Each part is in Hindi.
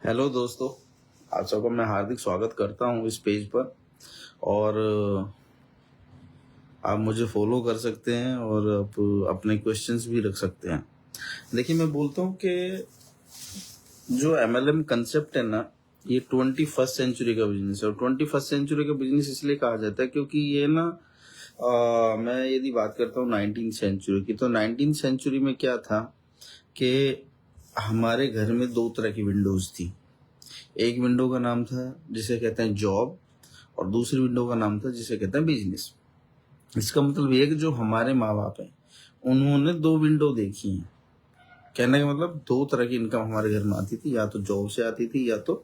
हेलो दोस्तों, आप सबका मैं हार्दिक स्वागत करता हूँ इस पेज पर। और आप मुझे फॉलो कर सकते हैं और आप अपने क्वेश्चंस भी रख सकते हैं। देखिए, मैं बोलता हूँ कि जो एमएलएम कंसेप्ट है ना, ये 21st सेंचुरी का बिजनेस है। और 21st सेंचुरी का बिजनेस इसलिए कहा जाता है क्योंकि ये ना मैं यदि बात करता हूँ 19th सेंचुरी की, तो 19th सेंचुरी में क्या था कि हमारे घर में दो तरह की विंडोज थी। एक विंडो का नाम था जिसे कहते हैं जॉब, और दूसरी विंडो का नाम था जिसे कहते हैं बिजनेस। इसका मतलब ये है कि जो हमारे माँ बाप हैं उन्होंने दो विंडो देखी हैं। कहने का मतलब दो तरह की इनकम हमारे घर में आती थी, या तो जॉब से आती थी या तो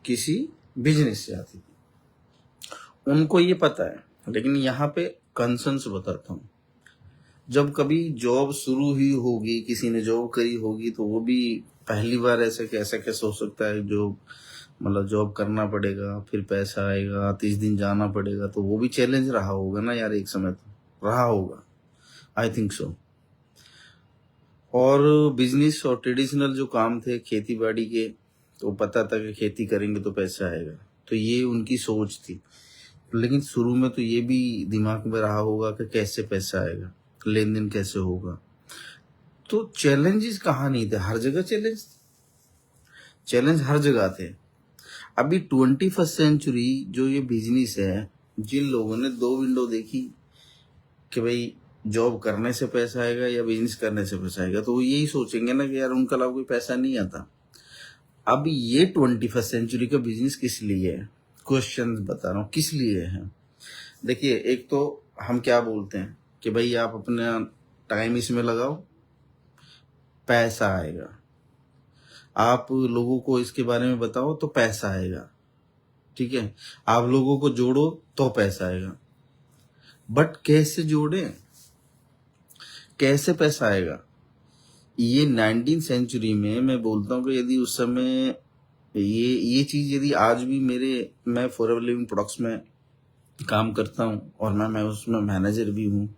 किसी बिजनेस से आती थी। उनको ये पता है, लेकिन यहाँ पे कंसर्न्स बताता हूँ। जब कभी जॉब शुरू ही होगी, किसी ने जॉब करी होगी, तो वो भी पहली बार ऐसे कैसे हो सकता है जो मतलब जॉब करना पड़ेगा, फिर पैसा आएगा, 30 दिन जाना पड़ेगा, तो वो भी चैलेंज रहा होगा ना यार, एक समय तो रहा होगा, आई थिंक सो। और बिजनेस और ट्रेडिशनल जो काम थे खेती बाड़ी के, तो पता था कि खेती करेंगे तो पैसा आएगा, तो ये उनकी सोच थी। लेकिन शुरू में तो ये भी दिमाग में रहा होगा कि कैसे पैसा आएगा, लेन देन कैसे होगा। तो चैलेंजेस कहाँ नहीं थे, हर जगह चैलेंज हर जगह थे। अभी 21st सेंचुरी जो ये बिजनेस है, जिन लोगों ने दो विंडो देखी कि भाई जॉब करने से पैसा आएगा या बिजनेस करने से पैसा आएगा, तो वो यही सोचेंगे ना कि यार उनका अलावा कोई पैसा नहीं आता। अब ये 21st सेंचुरी का बिजनेस किस लिए है, क्वेश्चन बता रहा हूँ किस लिए है। देखिए, एक तो हम क्या बोलते हैं कि भाई आप अपना टाइम इसमें लगाओ, पैसा आएगा। आप लोगों को इसके बारे में बताओ तो पैसा आएगा, ठीक है। आप लोगों को जोड़ो तो पैसा आएगा। बट कैसे जोड़े, कैसे पैसा आएगा? ये 19th सेंचुरी में मैं बोलता हूँ कि यदि उस समय ये चीज यदि आज भी मैं फॉरएवर लिविंग प्रोडक्ट्स में काम करता हूँ और मैं उसमें मैनेजर भी हूँ,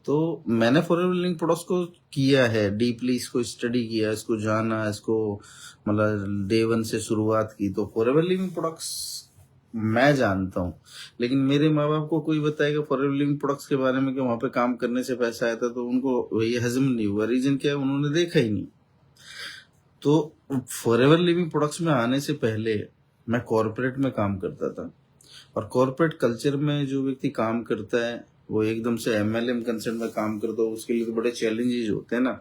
तो मैंने फॉरएवर लिविंग प्रोडक्ट्स को किया है डीपली, इसको स्टडी किया, इसको जाना, इसको मतलब डे वन से शुरुआत की। तो फॉरएवर लिविंग प्रोडक्ट्स मैं जानता हूँ, लेकिन मेरे माँ बाप को कोई बताएगा फॉरएवर लिविंग प्रोडक्ट्स के बारे में कि वहां पे काम करने से पैसा आया था, तो उनको ये हजम नहीं हुआ। रीजन क्या है, उन्होंने देखा ही नहीं। तो फॉरएवर लिविंग प्रोडक्ट्स में आने से पहले मैं कॉर्पोरेट में काम करता था, और कॉर्पोरेट कल्चर में जो व्यक्ति काम करता है वो एकदम से एमएलएम कंसर्न में काम करता है, उसके लिए तो बड़े चैलेंजेस होते हैं ना।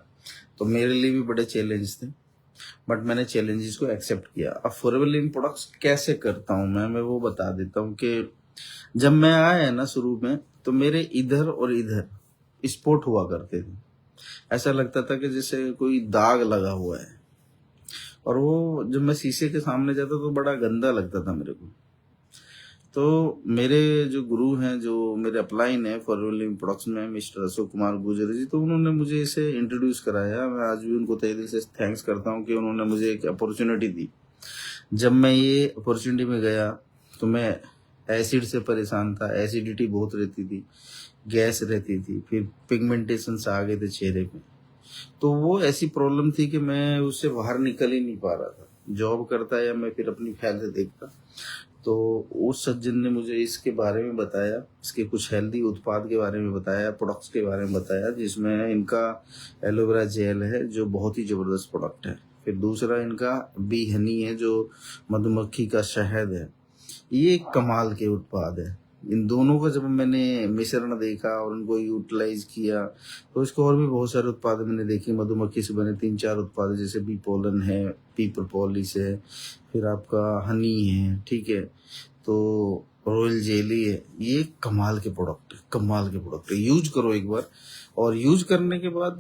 तो मेरे लिए भी बड़े चैलेंज थे, बट मैंने चैलेंजेस को एक्सेप्ट किया। अब फॉरएवर लिविंग प्रोडक्ट्स कैसे करता हूँ मैं वो बता देता हूँ कि जब मैं आया ना शुरू में, तो मेरे इधर और इधर स्पॉट हुआ करते थे। ऐसा लगता था कि जैसे कोई दाग लगा हुआ है, और वो जब मैं शीशे के सामने जाता तो बड़ा गंदा लगता था मेरे को। तो मेरे जो गुरु हैं, जो मेरे अपलाइन है फॉरएवर लिविंग प्रोडक्ट्स में, मिस्टर अशोक कुमार गुजर जी, तो उन्होंने मुझे इसे इंट्रोड्यूस कराया। मैं आज भी उनको तहे दिल से थैंक्स करता हूँ कि उन्होंने मुझे एक अपॉर्चुनिटी दी। जब मैं ये अपॉर्चुनिटी में गया तो मैं एसिड से परेशान था, एसिडिटी बहुत रहती थी, गैस रहती थी, फिर पिगमेंटेशन आ गए थे चेहरे पे। तो वो ऐसी प्रॉब्लम थी कि मैं उससे बाहर निकल ही नहीं पा रहा था, जॉब करता या मैं फिर अपनी हेल्थ देखता। तो उस सज्जन ने मुझे इसके बारे में बताया, इसके कुछ हेल्दी उत्पाद के बारे में बताया, प्रोडक्ट्स के बारे में बताया, जिसमें इनका एलोवेरा जेल है जो बहुत ही जबरदस्त प्रोडक्ट है। फिर दूसरा इनका बी हनी है जो मधुमक्खी का शहद है। ये कमाल के उत्पाद है। इन दोनों का जब मैंने मिश्रण देखा और उनको यूटिलाइज किया, तो इसको और भी बहुत सारे उत्पाद मैंने देखे। मधुमक्खी से बने 3-4 उत्पाद, जैसे बी पोलन है, पी प्रोपोलिस है, फिर आपका हनी है, ठीक है, तो रॉयल जेली है। ये कमाल के प्रोडक्ट है, कमाल के प्रोडक्ट है। यूज करो एक बार, और यूज करने के बाद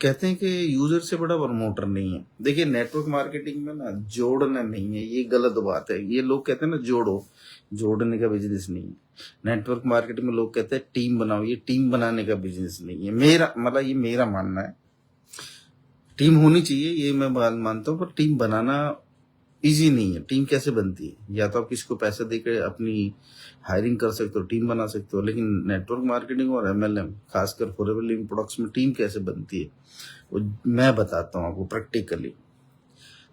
कहते हैं कि यूजर से बड़ा प्रमोटर नहीं है। देखिए, नेटवर्क मार्केटिंग में ना जोड़ना नहीं है, ये गलत बात है। ये लोग कहते हैं ना जोड़ो, जोड़ने का बिजनेस नहीं है। नेटवर्क मार्केटिंग में लोग कहते हैं टीम बनाओ, ये टीम बनाने का बिजनेस नहीं है। मेरा मतलब ये मेरा मानना है, टीम होनी चाहिए, ये मैं मानता हूँ, पर टीम बनाना इजी नहीं है। टीम कैसे बनती है, या तो आप किसी को पैसा देकर अपनी हायरिंग कर सकते हो, टीम बना सकते हो, लेकिन नेटवर्क मार्केटिंग और एमएलएम, खासकर फॉरएवर लिविंग प्रोडक्ट्स में टीम कैसे बनती है वो मैं बताता हूँ आपको प्रैक्टिकली।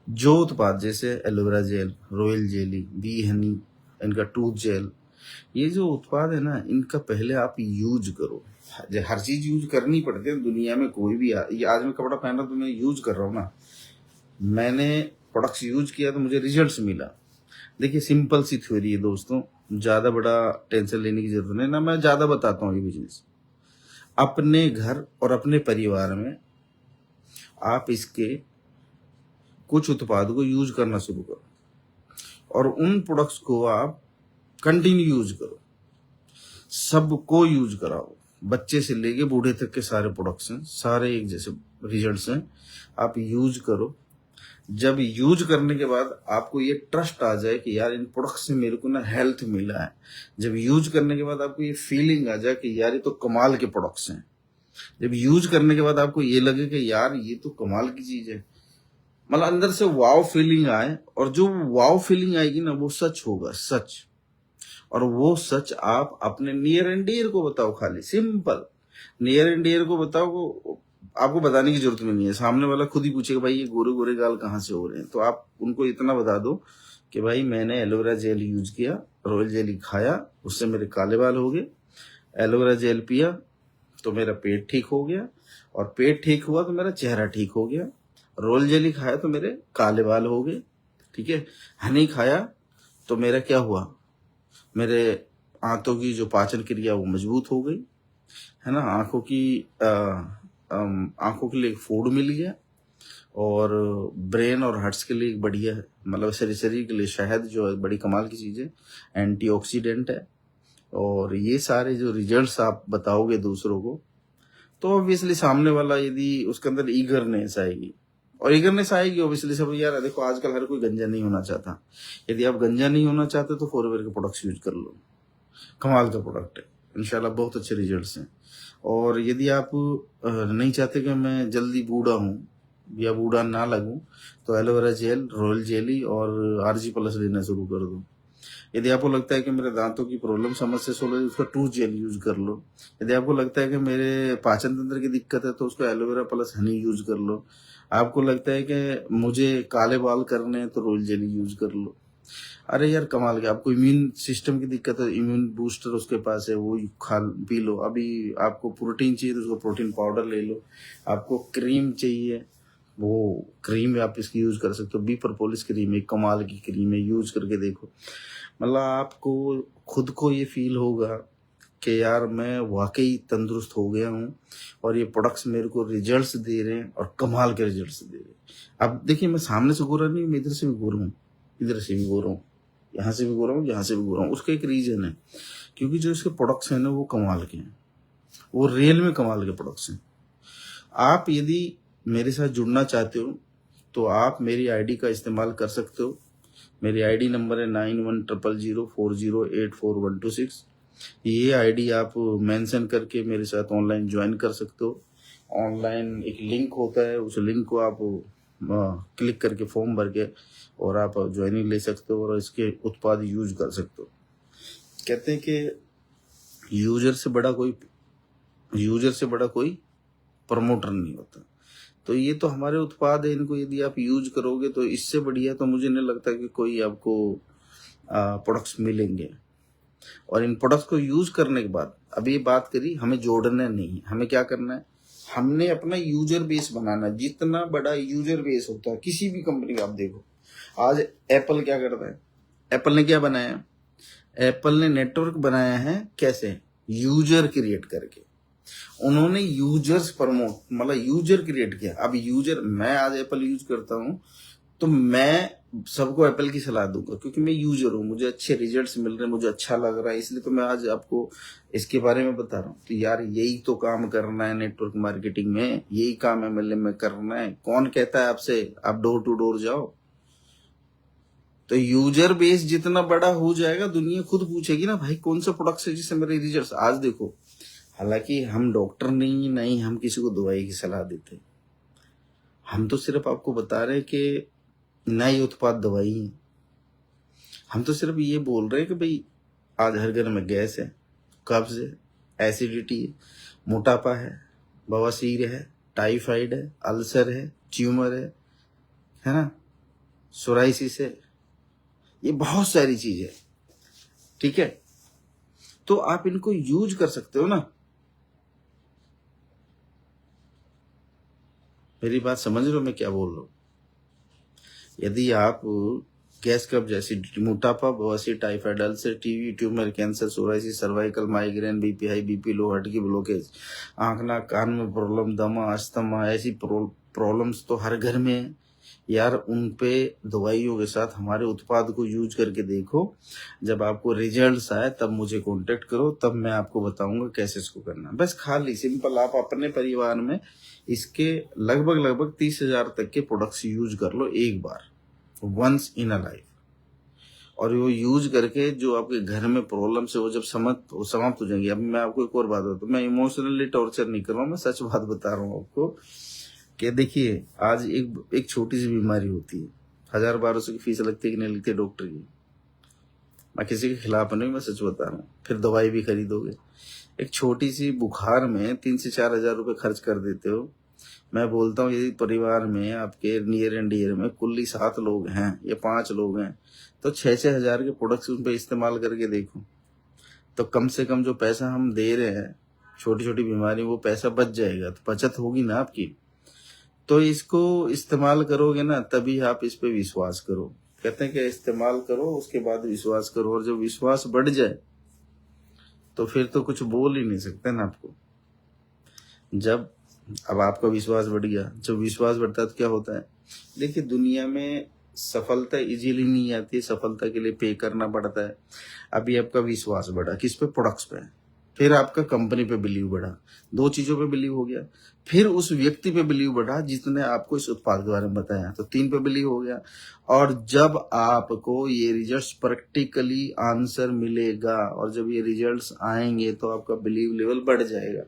जो उत्पाद जैसे aloe vera gel, royal jelly, B Honey, इनका टूथ जेल, ये जो उत्पाद है ना, इनका पहले आप यूज करो। हर चीज यूज करनी पड़ती है दुनिया में, कोई भी ये आज मैं कपड़ा पहन रहा हूं तो मैं यूज कर रहा हूँ ना, मैंने प्रोडक्ट्स यूज किया तो मुझे रिजल्ट्स मिला। देखिए सिंपल सी थ्योरी है दोस्तों, ज्यादा बड़ा टेंशन लेने की जरूरत नहीं ना, मैं ज्यादा बताता हूँ ये बिजनेस। अपने घर और अपने परिवार में आप इसके कुछ उत्पाद को यूज करना शुरू करो और उन प्रोडक्ट्स को आप कंटिन्यू यूज करो, सबको यूज कराओ, बच्चे से लेके बूढ़े तक के सारे प्रोडक्ट्स हैं, सारे एक जैसे रिजल्ट्स हैं, आप यूज करो। जब यूज करने के बाद आपको ये ट्रस्ट आ जाए कि यार इन प्रोडक्ट से मेरे को ना हेल्थ मिला है, जब यूज करने के बाद आपको ये फीलिंग आ जाए कि यार ये तो कमाल के प्रोडक्ट्स हैं, जब यूज करने के बाद आपको ये लगे कि यार ये तो कमाल की चीज है, मतलब अंदर से वाव फीलिंग आए, और जो वाव फीलिंग आएगी ना वो सच होगा, सच। और वो सच आप अपने नियर एंड डियर को बताओ, खाली सिंपल नियर एंड डियर को बताओ, आपको बताने की जरूरत भी नहीं है, सामने वाला खुद ही पूछेगा भाई ये गोरे गोरे गाल कहाँ से हो रहे हैं, तो आप उनको इतना बता दो कि भाई मैंने एलोवेरा जेल यूज किया, रॉयल जेली खाया, उससे मेरे काले बाल हो गए, एलोवेरा जेल पिया तो मेरा पेट ठीक हो गया, और पेट ठीक हुआ तो मेरा चेहरा ठीक हो गया, रॉयल जेली खाया तो मेरे काले बाल हो गए, ठीक है, हनी खाया तो मेरा क्या हुआ, मेरे आंतों की जो पाचन क्रिया वो मजबूत हो गई, है ना, आंखों के लिए एक फूड मिल गया, और ब्रेन और हार्ट्स के लिए एक बढ़िया है, मतलब शरीर के लिए शहद जो है बड़ी कमाल की चीज है, एंटीऑक्सीडेंट है। और ये सारे जो रिजल्ट्स आप बताओगे दूसरों को, तो ऑब्वियसली सामने वाला यदि उसके अंदर ईगरनेस आएगी, और ईगरनेस आएगी ऑब्वियसली, सब यार देखो आजकल हर कोई गंजा नहीं होना चाहता, यदि आप गंजा नहीं होना चाहते तो फॉरएवर के प्रोडक्ट्स यूज कर लो, कमाल का प्रोडक्ट है, इंशाल्लाह बहुत अच्छे रिजल्ट्स हैं। और यदि आप नहीं चाहते कि मैं जल्दी बूढ़ा हूँ या बूढ़ा ना लगूं, तो एलोवेरा जेल, रॉयल जेली और आरजी प्लस लेना शुरू कर दो। यदि आपको लगता है कि मेरे दांतों की प्रॉब्लम समस्या से है, उसका टूथ जेल यूज कर लो। यदि आपको लगता है कि मेरे पाचन तंत्र की दिक्कत है तो उसको एलोवेरा प्लस हनी यूज कर लो। आपको लगता है कि मुझे काले बाल करने हैं तो रॉयल जेली यूज कर लो। अरे यार कमाल के, आपको इम्यून सिस्टम की दिक्कत है, इम्यून बूस्टर उसके पास है, वो खा पी लो। अभी आपको प्रोटीन चाहिए तो उसको प्रोटीन पाउडर ले लो। आपको क्रीम चाहिए, वो क्रीम आप इसकी यूज कर सकते हो, बी प्रपोलिस क्रीम, एक कमाल की क्रीम है, यूज करके देखो, मतलब आपको खुद को ये फील होगा कि यार मैं वाकई तंदुरुस्त हो गया हूँ, और ये प्रोडक्ट्स मेरे को रिजल्ट्स दे रहे हैं, और कमाल के रिजल्ट्स दे रहे हैं। अब देखिए मैं सामने से गोरा नहीं, मैं इधर से भी गोरा हूँ, इधर से भी गोरा हूँ, यहाँ से भी गोरा हूँ, यहाँ से भी गोरा हूँ। उसका एक रीजन है, क्योंकि जो इसके प्रोडक्ट्स हैं ना वो कमाल के हैं, वो रियल में कमाल के प्रोडक्ट्स हैं। आप यदि मेरे साथ जुड़ना चाहते हो तो आप मेरी आईडी का इस्तेमाल कर सकते हो। मेरी आईडी नंबर है 910040084126। ये आईडी आप मेंशन करके मेरे साथ ऑनलाइन ज्वाइन कर सकते हो। ऑनलाइन एक लिंक होता है, उस लिंक को आप क्लिक करके फॉर्म भर के और आप ज्वाइनिंग ले सकते हो और इसके उत्पाद यूज कर सकते हो। कहते हैं कि यूजर से बड़ा कोई प्रमोटर नहीं होता। तो ये तो हमारे उत्पाद है, इनको यदि आप यूज करोगे तो इससे बढ़िया तो मुझे नहीं लगता कि कोई आपको प्रोडक्ट्स मिलेंगे। और इन प्रोडक्ट्स को यूज करने के बाद, अभी बात करी, हमें जोड़ना नहीं, हमें क्या करना है, हमने अपना यूजर बेस बनाना है। जितना बड़ा यूजर बेस होता है किसी भी कंपनी का, आप देखो आज एप्पल क्या करता है, एप्पल ने क्या बनाया है, एप्पल ने नेटवर्क बनाया है, कैसे, यूजर क्रिएट करके। उन्होंने यूजर्स प्रमोट, मतलब यूजर क्रिएट किया। अब यूजर, मैं आज एप्पल यूज करता हूं तो मैं सबको एप्पल की सलाह दूंगा, क्योंकि मैं यूजर हूं, मुझे अच्छे रिजल्ट्स मिल रहे हैं, मुझे अच्छा लग रहा है, इसलिए तो मैं आज आपको इसके बारे में बता रहा हूँ। तो यार यही तो काम करना है नेटवर्क मार्केटिंग में, यही काम एमएलएम में करना है। कौन कहता है आपसे आप डोर टू डोर जाओ? तो यूजर बेस जितना बड़ा हो जाएगा, दुनिया खुद पूछेगी ना भाई कौन सा प्रोडक्ट है जिससे मेरे रिजल्ट। आज देखो, हालांकि हम डॉक्टर नहीं हम किसी को दवाई की सलाह देते, हम तो सिर्फ आपको बता रहे हैं कि नए उत्पाद दवाई है। हम तो सिर्फ ये बोल रहे हैं कि भाई आज हर घर में गैस है, कब्ज है, एसिडिटी है, मोटापा है, बवासीर है, टाइफाइड है, अल्सर है, ट्यूमर है ना, सोराइसिस है, ये बहुत सारी चीज है। ठीक है, तो आप इनको यूज कर सकते हो ना। मेरी बात समझ रहे हो मैं क्या बोल रहा हूँ? यदि आप गैस कब्ज जैसी, मोटापा, बवासीर, typhoid, ulcer, TB, tumour, cancer, psoriasis, cervical, migraine, BP high, BP low, heart की ब्लॉकेज, आंख नाक कान में प्रॉब्लम, दमा, अस्थमा, ऐसी प्रॉब्लम्स तो हर घर में है यार। उन पे दवाइयों के साथ हमारे उत्पाद को यूज करके देखो। जब आपको रिजल्ट्स आए तब मुझे कांटेक्ट करो, तब मैं आपको बताऊंगा कैसे इसको करना। बस खाली सिंपल आप अपने परिवार में इसके लगभग 30,000 तक के प्रोडक्ट्स यूज कर लो एक बार, वंस इन अ लाइफ। और वो यूज करके जो आपके घर में प्रॉब्लम है वो जब समाप्त हो जाएंगी। अब मैं आपको एक और बात बताता हूँ, मैं इमोशनली टॉर्चर नहीं कर रहा हूँ, मैं सच बात बता रहा हूँ आपको कि देखिए आज एक छोटी सी बीमारी होती है, 1,000-1,200 की फीस लगती है कि नहीं लगती है डॉक्टर की। मैं किसी के खिलाफ नहीं, मैं सच बता रहा हूँ। फिर दवाई भी खरीदोगे, एक छोटी सी बुखार में 3 से 4 हजार रुपये खर्च कर देते हो। मैं बोलता हूँ यदि परिवार में आपके नियर एंड डियर में कुल ही 7 लोग हैं या 5 लोग हैं तो 6-6 हजार के प्रोडक्ट्स उन पर इस्तेमाल करके देखो, तो कम से कम जो पैसा हम दे रहे हैं छोटी छोटी बीमारी, वो पैसा बच जाएगा, तो बचत होगी ना आपकी। तो इसको इस्तेमाल करोगे ना तभी आप इस पे विश्वास करो। कहते हैं कि इस्तेमाल करो उसके बाद विश्वास करो, और जब विश्वास बढ़ जाए तो फिर तो कुछ बोल ही नहीं सकते ना आपको। जब अब आपका विश्वास बढ़ गया, जब विश्वास बढ़ता है तो क्या होता है? देखिए दुनिया में सफलता इजीली नहीं आती, सफलता के लिए पे करना पड़ता है। अभी आपका विश्वास बढ़ा किस पे? प्रोडक्ट्स पे। फिर आपका कंपनी पे बिलीव बढ़ा, 2 चीजों पे बिलीव हो गया। फिर उस व्यक्ति पे बिलीव बढ़ा जिसने आपको इस उत्पाद के बारे में बताया, तो 3 पे बिलीव हो गया। और जब आपको ये रिजल्ट्स प्रैक्टिकली आंसर मिलेगा और जब ये रिजल्ट्स आएंगे तो आपका बिलीव लेवल बढ़ जाएगा।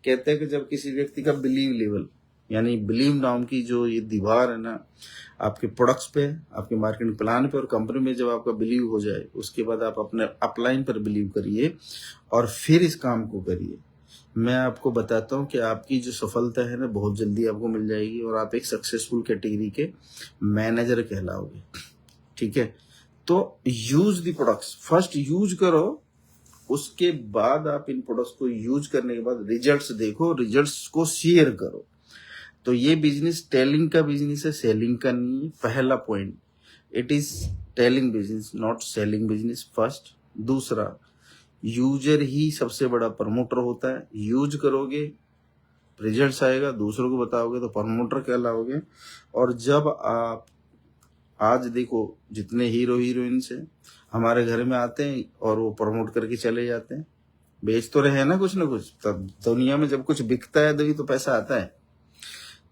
कहते हैं कि जब किसी व्यक्ति का बिलीव लेवल, यानी बिलीव नाम की जो ये दीवार है ना, आपके प्रोडक्ट्स पे, आपके मार्केटिंग प्लान पे और कंपनी में जब आपका बिलीव हो जाए, उसके बाद आप अपने अपलाइन पर बिलीव करिए और फिर इस काम को करिए। मैं आपको बताता हूँ कि आपकी जो सफलता है ना बहुत जल्दी आपको मिल जाएगी और आप एक सक्सेसफुल कैटेगरी के मैनेजर कहलाओगे। ठीक है, तो use the products, first use करो, उसके बाद आप इन प्रोडक्ट्स को यूज करने के बाद रिजल्ट्स देखो, रिजल्ट्स को शेयर करो। तो ये बिजनेस टेलिंग का बिजनेस है, सेलिंग का नहीं है। पहला point, it is telling business not selling business, first. दूसरा, यूजर ही सबसे बड़ा प्रमोटर होता है। यूज करोगे, रिजल्ट्स आएगा, दूसरों को बताओगे तो प्रमोटर कहलाओगे। और जब आप आज देखो जितने हीरो हीरोइंस हैं हमारे घर में आते हैं और वो प्रमोट करके चले जाते हैं, बेच तो रहे हैं ना कुछ तब दुनिया में जब कुछ बिकता है तभी तो पैसा आता है।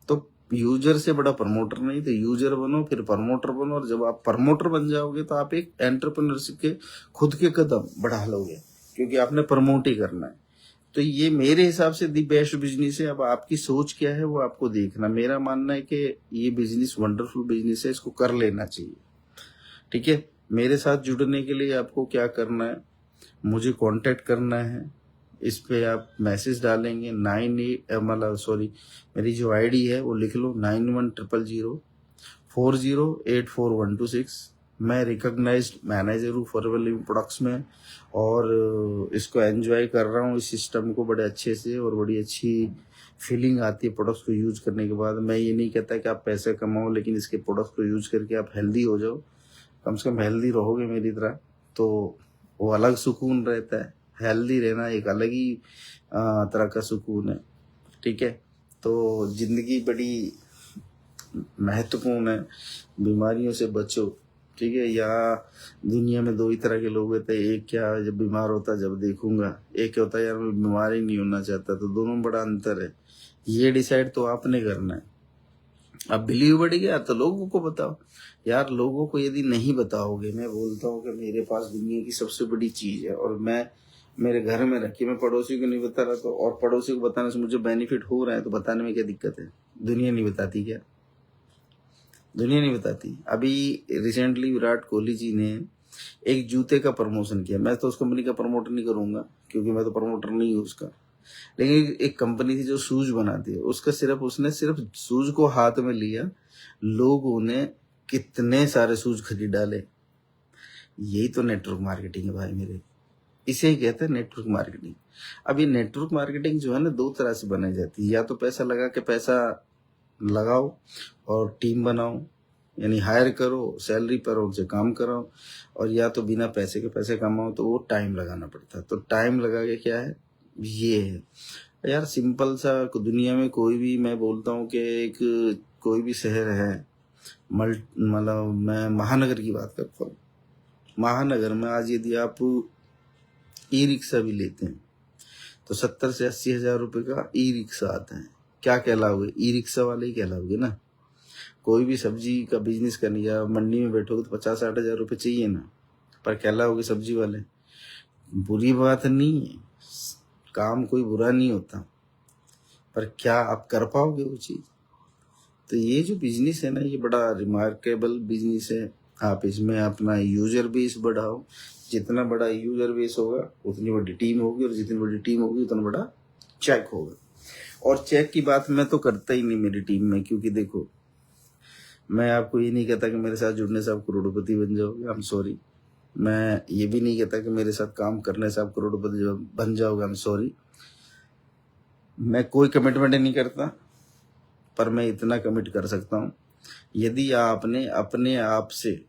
तो यूजर से बड़ा प्रमोटर नहीं, तो यूजर बनो फिर प्रमोटर बनो, और जब आप प्रमोटर बन जाओगे तो आप एक एंटरप्रेन्योरशिप के खुद के कदम बढ़ा लोगे, क्योंकि आपने प्रमोट ही करना है। तो ये मेरे हिसाब से दी बेस्ट बिजनेस है। अब आपकी सोच क्या है वो आपको देखना। मेरा मानना है कि ये बिजनेस वंडरफुल बिजनेस है, इसको कर लेना चाहिए। ठीक है, मेरे साथ जुड़ने के लिए आपको क्या करना है, मुझे कांटेक्ट करना है। इस पे आप मैसेज डालेंगे, मेरी जो आईडी है वो लिख लो, 9100408412 मैं रिकॉग्नाइज्ड मैनेजर हूँ फॉरएवर लिविंग प्रोडक्ट्स में, और इसको एंजॉय कर रहा हूँ इस सिस्टम को बड़े अच्छे से, और बड़ी अच्छी फीलिंग आती है प्रोडक्ट्स को यूज करने के बाद। मैं ये नहीं कहता कि आप पैसे कमाओ, लेकिन इसके प्रोडक्ट्स को यूज करके आप हेल्दी हो जाओ, कम से कम हेल्दी रहोगे मेरी तरह, तो वो अलग सुकून रहता है। हेल्दी रहना एक अलग ही तरह का सुकून है। ठीक है, तो जिंदगी बड़ी महत्वपूर्ण है, बीमारियों से बचो। ठीक है, यहाँ दुनिया में 2 ही तरह के लोग होते हैं, एक क्या जब बीमार होता है जब देखूंगा, एक होता है यार मैं बीमार ही नहीं होना चाहता। तो दोनों में बड़ा अंतर है, ये डिसाइड तो आपने करना है। अब बिलीव बढ़ गया तो लोगों को बताओ यार, लोगों को यदि नहीं बताओगे, मैं बोलता हूँ कि मेरे पास दुनिया की सबसे बड़ी चीज है और मैं मेरे घर में रखी, मैं पड़ोसी को नहीं बता रहा, तो और पड़ोसी को बताने से मुझे बेनिफिट हो रहा है तो बताने में क्या दिक्कत है? दुनिया नहीं बताती क्या? दुनिया नहीं बताती। अभी रिसेंटली विराट कोहली जी ने एक जूते का प्रमोशन किया, मैं तो उस कंपनी का प्रमोटर नहीं करूंगा क्योंकि मैं तो प्रमोटर नहीं हूँ उसका, लेकिन एक कंपनी थी जो शूज बनाती है, उसका उसने सिर्फ शूज को हाथ में लिया, लोगों ने कितने सारे शूज खरीद डाले। यही तो नेटवर्क मार्केटिंग है भाई मेरे, इसे ही कहते हैं नेटवर्क मार्केटिंग। अब ये नेटवर्क मार्केटिंग जो है ना, दो तरह से बनाई जाती है। या तो पैसा लगा के पैसा लगाओ और टीम बनाओ, यानी हायर करो, सैलरी पर उनसे काम कराओ। और या तो बिना पैसे के पैसे कमाओ, तो वो टाइम लगाना पड़ता है। तो टाइम लगा के क्या है, ये है यार सिंपल सा। दुनिया में कोई भी, मैं बोलता हूँ कि एक कोई भी शहर है, मतलब मैं महानगर की बात करता हूँ। महानगर में आज यदि आप ई रिक्शा भी लेते हैं तो 70 से 80 हजार रुपए का ई रिक्शा आता है। क्या कहलाओगे, ई रिक्शा वाले ही कहलाओगे ना। कोई भी सब्जी का बिजनेस करने या मंडी में बैठोगे तो 50-60 हजार रुपये चाहिए ना, पर कहलाओगे सब्जी वाले। बुरी बात नहीं है, काम कोई बुरा नहीं होता, पर क्या आप कर पाओगे वो चीज। तो ये जो बिजनेस है ना, ये बड़ा रिमार्केबल बिजनेस है। आप इसमें अपना यूजर बेस बढ़ाओ, जितना बड़ा यूजर बेस होगा उतनी बड़ी टीम होगी, और जितनी बड़ी टीम होगी उतना बड़ा चेक होगा। और चेक की बात मैं तो करता ही नहीं मेरी टीम में, क्योंकि देखो मैं आपको ये नहीं कहता कि मेरे साथ जुड़ने से आप करोड़पति बन जाओगे, आई एम सॉरी। मैं ये भी नहीं कहता कि मेरे साथ काम करने से आप करोड़पति बन जाओगे, आई एम सॉरी। मैं कोई कमिटमेंट नहीं करता, पर मैं इतना कमिट कर सकता हूँ, यदि आपने अपने आप से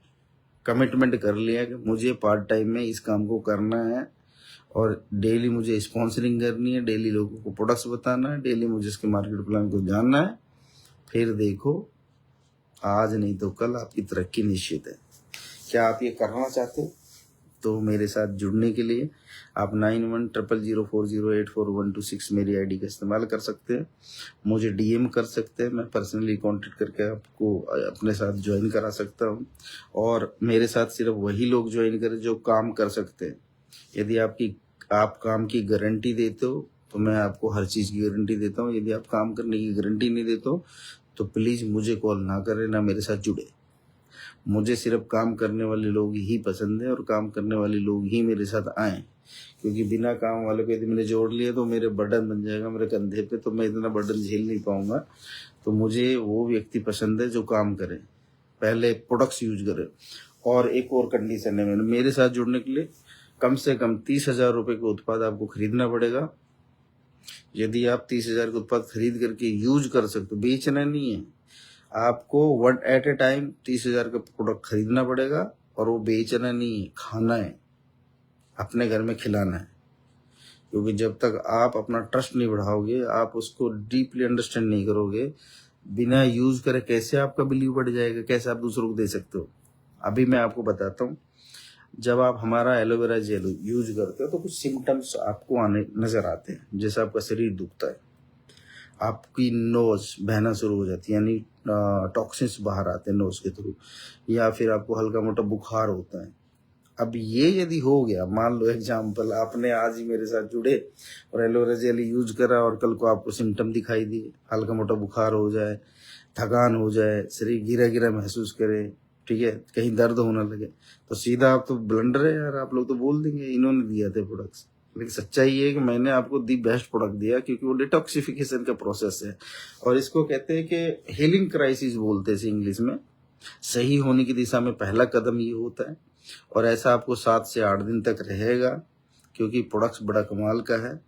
कमिटमेंट कर लिया कि मुझे पार्ट टाइम में इस काम को करना है, और डेली मुझे स्पॉन्सरिंग करनी है, डेली लोगों को प्रोडक्ट्स बताना है, डेली मुझे इसके मार्केट प्लान को जानना है, फिर देखो आज नहीं तो कल आपकी तरक्की निश्चित है। क्या आप ये करना चाहते हो? तो मेरे साथ जुड़ने के लिए आप 910004084126 मेरी आईडी का इस्तेमाल कर सकते हैं, मुझे डीएम कर सकते हैं, मैं पर्सनली कांटेक्ट करके आपको अपने साथ ज्वाइन करा सकता हूं। और मेरे साथ सिर्फ वही लोग ज्वाइन करें जो काम कर सकते हैं। यदि आप काम की गारंटी देते हो तो मैं आपको हर चीज़ की गारंटी देता हूँ। यदि आप काम करने की गारंटी नहीं देते हो तो प्लीज़ मुझे कॉल ना करें, ना मेरे साथ जुड़े। मुझे सिर्फ काम करने वाले लोग ही पसंद है, और काम करने वाले लोग ही मेरे साथ आए, क्योंकि बिना काम वाले को यदि मैंने जोड़ लिया तो मेरे बर्डन बन जाएगा मेरे कंधे पे, तो मैं इतना बर्डन झेल नहीं पाऊंगा। तो मुझे वो व्यक्ति पसंद है जो काम करे, पहले प्रोडक्ट्स यूज करे। और एक और कंडीशन है, मेरे साथ जुड़ने के लिए कम से कम 30,000 रुपए का उत्पाद आपको खरीदना पड़ेगा। यदि आप 30,000 का उत्पाद खरीद करके यूज कर सकते हो, बेचना नहीं है आपको, वन एट ए टाइम 30,000 का प्रोडक्ट खरीदना पड़ेगा, और वो बेचना नहीं है, खाना है, अपने घर में खिलाना है। क्योंकि जब तक आप अपना ट्रस्ट नहीं बढ़ाओगे, आप उसको डीपली अंडरस्टैंड नहीं करोगे, बिना यूज करे कैसे आपका बिलीव बढ़ जाएगा, कैसे आप दूसरों को दे सकते हो। अभी मैं आपको बताता हूँ, जब आप हमारा एलोवेरा जेल यूज करते हो तो कुछ सिम्टम्स आपको आने नजर आते हैं। जैसे आपका शरीर दुखता है, आपकी नोज बहना शुरू हो जाती है, यानी टॉक्सिन्स बाहर आते हैं नोज के थ्रू, या फिर आपको हल्का मोटा बुखार होता है। अब ये यदि हो गया, मान लो एग्जाम्पल आपने आज ही मेरे साथ जुड़े और एलोवेरा जेल यूज करा, और कल को आपको सिम्टम दिखाई दिए, हल्का मोटा बुखार हो जाए, थकान हो जाए, शरीर गिरा गिरा महसूस करे, ठीक है, कहीं दर्द होने लगे, तो सीधा आप तो ब्लंडर है यार, आप लोग तो बोल देंगे इन्होंने दिया थे प्रोडक्ट्स। लेकिन सच्चाई ये है कि मैंने आपको दी बेस्ट प्रोडक्ट दिया, क्योंकि वो डिटॉक्सिफिकेशन का प्रोसेस है, और इसको कहते हैं कि हीलिंग क्राइसिस बोलते हैं इंग्लिश में। सही होने की दिशा में पहला कदम ये होता है, और ऐसा आपको 7 से 8 दिन तक रहेगा, क्योंकि प्रोडक्ट्स बड़ा कमाल का है।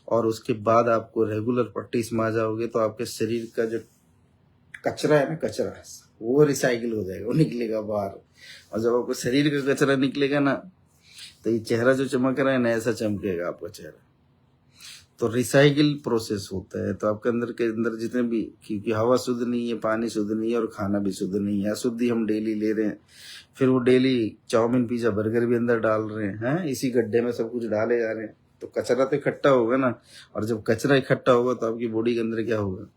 और उसके बाद आपको रेगुलर प्रैक्टिस में आ जाओगे तो आपके शरीर का जो कचरा है ना, कचरा वो रिसाइकिल हो जाएगा, वो निकलेगा बाहर। और जब आपको शरीर का कचरा निकलेगा ना, तो ये चेहरा जो चमक रहा है ना, ऐसा चमकेगा आपका चेहरा। तो रिसाइकिल प्रोसेस होता है। तो आपके अंदर के अंदर जितने भी, क्योंकि हवा शुद्ध नहीं है, पानी शुद्ध नहीं है, और खाना भी शुद्ध नहीं है, अशुद्ध ही हम डेली ले रहे हैं। फिर वो डेली चाउमीन पिज्जा बर्गर भी अंदर डाल रहे हैं, इसी गड्ढे में सब कुछ डाले जा रहे हैं, तो कचरा तो इकट्ठा होगा ना। और जब कचरा इकट्ठा होगा तो आपकी बॉडी के अंदर क्या होगा,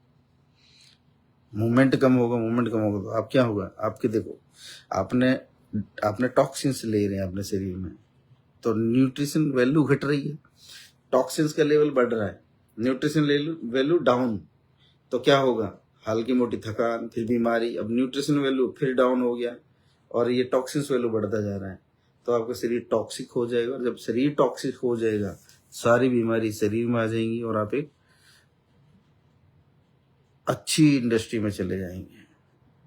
मूवमेंट कम होगा। मूवमेंट कम होगा तो आप क्या होगा, आपके देखो आपने टॉक्सिन्स ले रहे हैं अपने शरीर में, तो न्यूट्रिशन वैल्यू घट रही है, टॉक्सिन्स का लेवल बढ़ रहा है, न्यूट्रिशन वैल्यू डाउन, तो क्या होगा, हल्की मोटी थकान, फिर बीमारी। अब न्यूट्रिशन वैल्यू फिर डाउन हो गया, और ये टॉक्सिन्स वैल्यू बढ़ता जा रहा है, तो आपका शरीर टॉक्सिक हो जाएगा। और जब शरीर टॉक्सिक हो जाएगा, सारी बीमारी शरीर में आ जाएंगी, और आप एक अच्छी इंडस्ट्री में चले जाएंगे।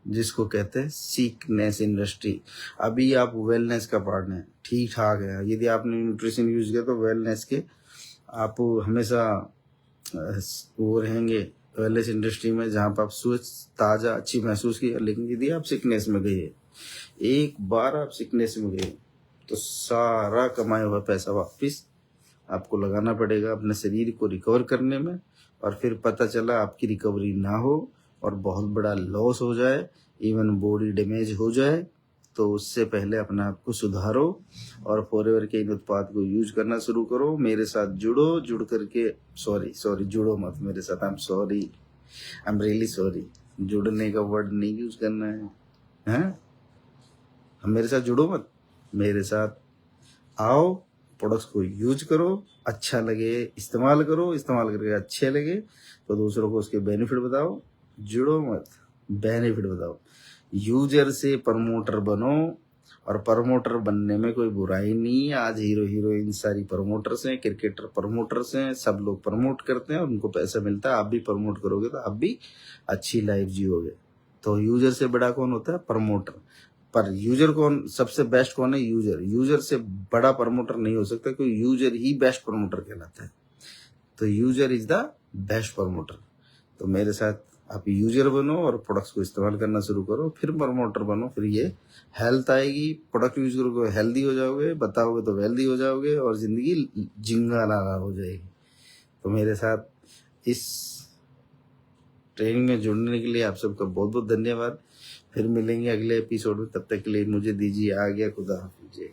जिसको कहते हैं सीकनेस इंडस्ट्री। अभी आप वेलनेस का पार्ट है, ठीक ठाक है। यदि आपने न्यूट्रिशन यूज किया तो वेलनेस के आप हमेशा वो रहेंगे वेलनेस इंडस्ट्री में, जहाँ पर आप स्वच्छ ताज़ा अच्छी महसूस किया। लेकिन यदि आप सिकनेस में गए, एक बार आप सिकनेस में गए, तो सारा कमाया हुआ पैसा वापस आपको लगाना पड़ेगा अपने शरीर को रिकवर करने में। और फिर पता चला आपकी रिकवरी ना हो और बहुत बड़ा लॉस हो जाए, इवन बॉडी डैमेज हो जाए, तो उससे पहले अपने आप को सुधारो और फॉरएवर के इन उत्पाद को यूज करना शुरू करो। मेरे साथ जुड़ो, जुड़ करके सॉरी जुड़ो मत मेरे साथ, आई एम रियली सॉरी, जुड़ने का वर्ड नहीं यूज करना है, हैं? हम मेरे साथ जुड़ो मत, मेरे साथ आओ, प्रोडक्ट्स को यूज करो, अच्छा लगे इस्तेमाल करो, इस्तेमाल करके अच्छे लगे तो दूसरों को उसके बेनिफिट बताओ। जुड़ो मत, बेनिफिट बताओ। यूजर से प्रमोटर बनो, और प्रमोटर बनने में कोई बुराई नहीं है। आज हीरो हीरोइन सारी प्रमोटर्स हैं, क्रिकेटर प्रमोटर्स हैं, सब लोग प्रमोट करते हैं और उनको पैसा मिलता है। आप भी प्रमोट करोगे तो आप भी अच्छी लाइफ जियोगे। तो यूजर से बड़ा कौन होता है? प्रमोटर। पर यूजर कौन सबसे बेस्ट कौन है? यूजर। यूजर से बड़ा प्रमोटर नहीं हो सकता, क्योंकि यूजर ही बेस्ट प्रमोटर कहलाता है। तो user is the best promoter. तो मेरे साथ आप यूजर बनो और प्रोडक्ट्स को इस्तेमाल करना शुरू करो, फिर प्रमोटर बनो, फिर ये हेल्थ आएगी। प्रोडक्ट यूज करोगे हेल्दी हो जाओगे, बताओगे तो वेल्दी हो जाओगे और जिंदगी जिंगा लाला हो जाएगी। तो मेरे साथ इस ट्रेनिंग में जुड़ने के लिए आप सबका बहुत बहुत धन्यवाद। फिर मिलेंगे अगले एपिसोड में, तब तक के लिए मुझे दीजिए आज्ञा। खुदा हाफिज।